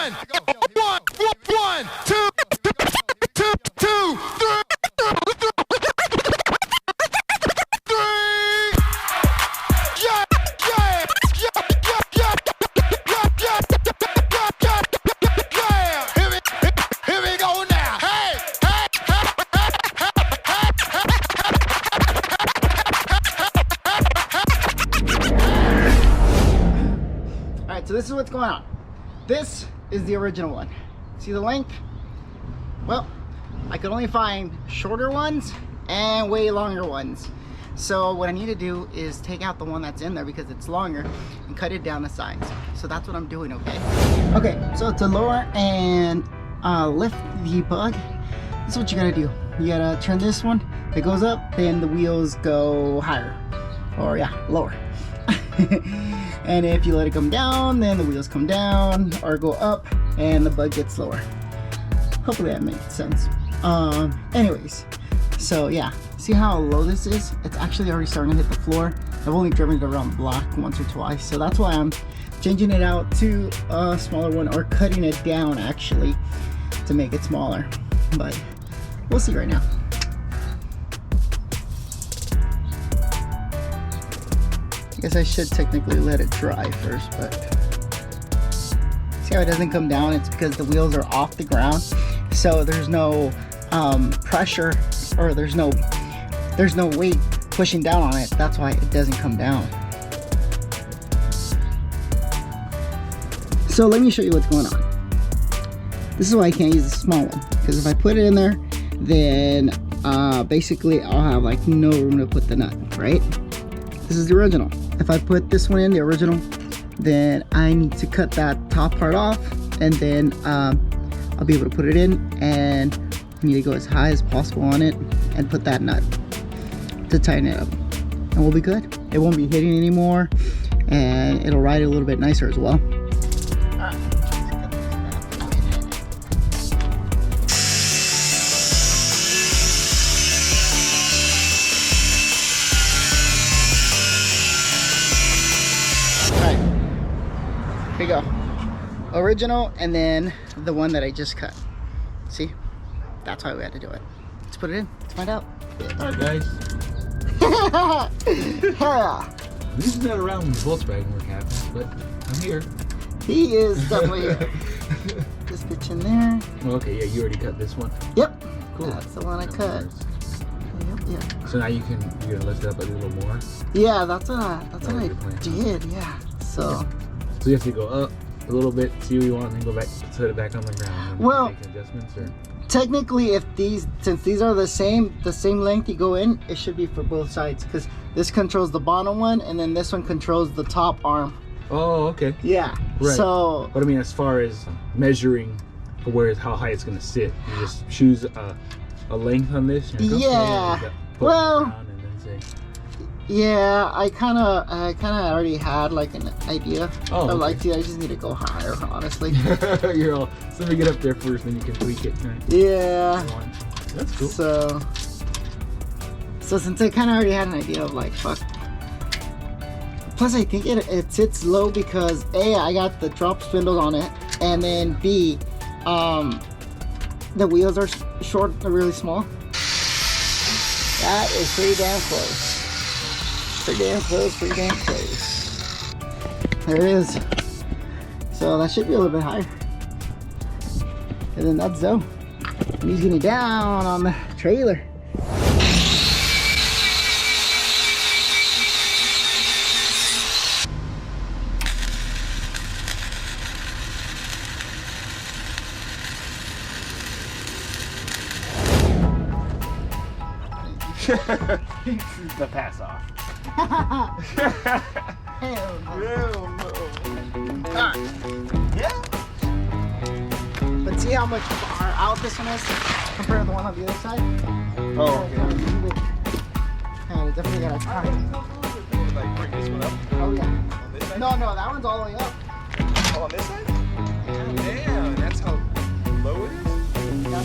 One, two, three. So this is what's going on. This is the original one. See the length? Well, I could only find shorter ones and way longer ones. So what I need to do is take out the one that's in there because it's longer and cut it down the sides. So that's what I'm doing, okay? Okay, so to lower and lift the bug, this is what you gotta do. You gotta turn this one, it goes up, then the wheels go higher. Or yeah, lower. And if you let it come down, then the wheels come down or go up and the bug gets lower. Hopefully that makes sense. Anyways, so yeah, see how low this is? It's actually already starting to hit the floor. I've only driven it around the block once or twice, so that's why I'm changing it out to a smaller one or cutting it down actually to make it smaller. But we'll see right now. I guess I should technically let it dry first, but see how it doesn't come down? It's because the wheels are off the ground, so there's no pressure, or there's no weight pushing down on it. That's why it doesn't come down. So let me show you what's going on. This is why I can't use the small one, because if I put it in there, then basically I'll have like no room to put the nut, right? This is the original. If I put this one in, the original, then I need to cut that top part off, and then I'll be able to put it in, and I need to go as high as possible on it and put that nut to tighten it up, and we'll be good. It won't be hitting anymore, and it'll ride a little bit nicer as well. Here you go. Original, and then the one that I just cut. See? That's why we had to do it. Let's put it in. Let's find out. Alright guys. This is not around when the Volkswagen work happens, but I'm here. He is definitely here. Just get in there. Oh, okay, yeah, you already cut this one. Yep. Cool. That's the one I cut. Yep. So now you're gonna lift it up a little more. Yeah, that's what I did. Yeah. So you have to go up a little bit, see what you want, and then go back, set it back on the ground. Well, make adjustments, or technically, since these are the same length you go in, it should be for both sides, because this controls the bottom one, and then this one controls the top arm. Oh, okay. Yeah. Right. So, but I mean, as far as measuring for how high it's gonna sit, you just choose a length on this. Yeah. Well. Yeah, I kind of already had like an idea. Oh, okay. I just need to go higher, honestly. You're all, so let me get up there first, then you can tweak it. Right? Yeah. That's cool. So since I kind of already had an idea of like, fuck. Plus, I think it sits low because A, I got the drop spindles on it, and then B, the wheels are short, they're really small. That is pretty damn close. Pretty damn close, pretty damn close. There it is. So that should be a little bit higher. And then that's Zoe. And he's getting down on the trailer. The pass off. Hell no. Alright. Yeah. But see how much far out this one is compared to the one on the other side? Oh, yeah. I definitely gotta try. Like bring this one up? Oh yeah. On this side? No, that one's all the way up. Oh, on this side? Damn, that's how low it is? Yeah.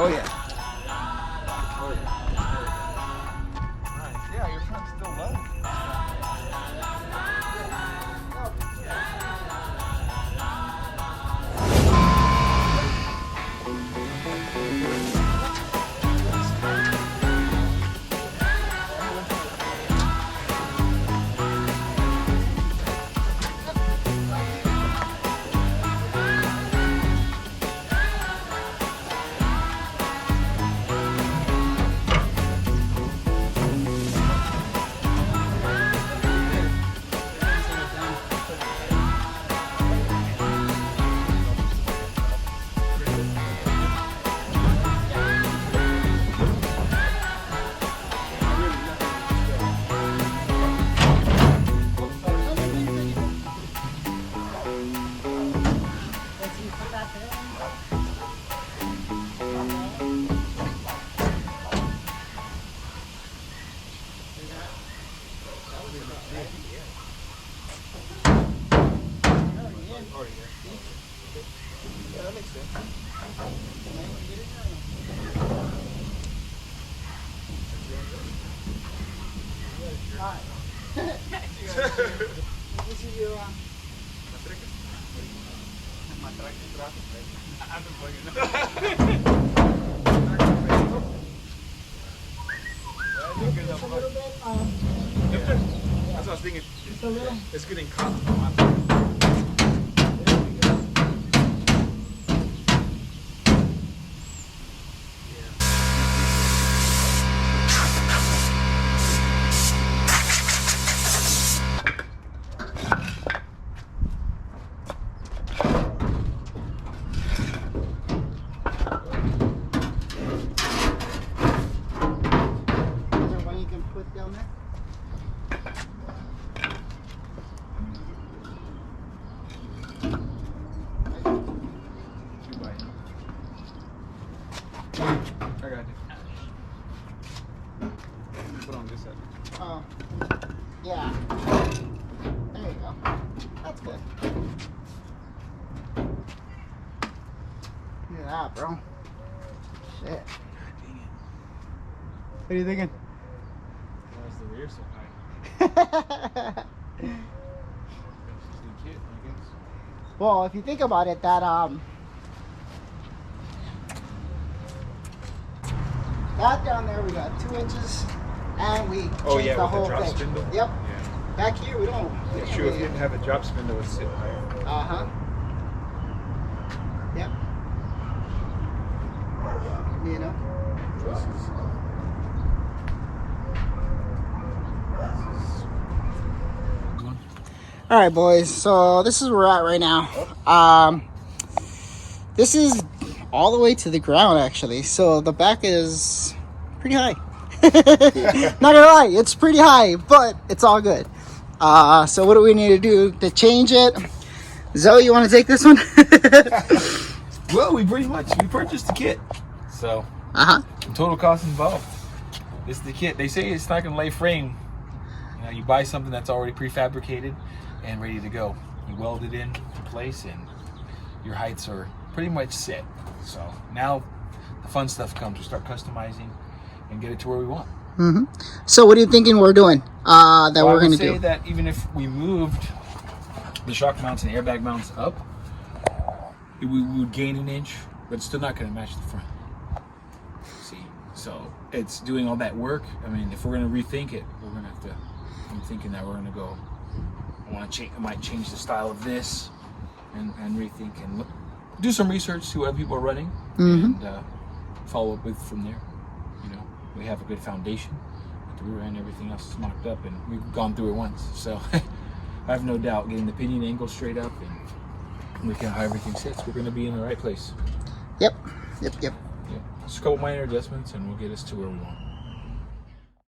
Oh yeah. Oh yeah. Nice. Yeah, your front's still low. Yeah, that makes sense. Alright. This is your just a little bit, That's what I was thinking. just a little. It's getting caught. Is there one you can put down there? I got you. Put on this side. Oh, yeah. There you go. That's good. Look at that, bro. Shit. What are you thinking? Why is the rear so high? It's the kit, I guess. Well, if you think about it, that that down there we got 2 inches, and we changed Oh, yeah, the with the whole drop thing. spindle? Yep. Yeah. Back here we don't. Yeah, true. If you didn't have a drop spindle, it would sit higher. Uh huh. Yep. You know. All right, boys. So this is where we're at right now. This is all the way to the ground, actually. So the back is pretty high. Not gonna lie, it's pretty high, but it's all good. So what do we need to do to change it? Zoe, you want to take this one? Well, we purchased the kit. So, total cost involved. This is the kit. They say it's not going to lay frame. You know, you buy something that's already prefabricated and ready to go. You weld it in place and your heights are pretty much set. So now the fun stuff comes. We start customizing and get it to where we want. So what are you thinking we're doing that we're going to do? I would say that even if we moved the shock mounts and airbag mounts up, we would gain an inch, but it's still not going to match the front. See, so it's doing all that work. I mean, if we're going to rethink it, we're going to have to. I'm thinking that we're going to go. I might change the style of this, and rethink and do some research, see what other people are running, and follow up with from there. You know, we have a good foundation. The rear end, everything else is mocked up, and we've gone through it once. So I have no doubt getting the pinion angle straight up and looking at how everything sits, we're going to be in the right place. Yep. Yeah. Just a couple minor adjustments, and we'll get us to where we want.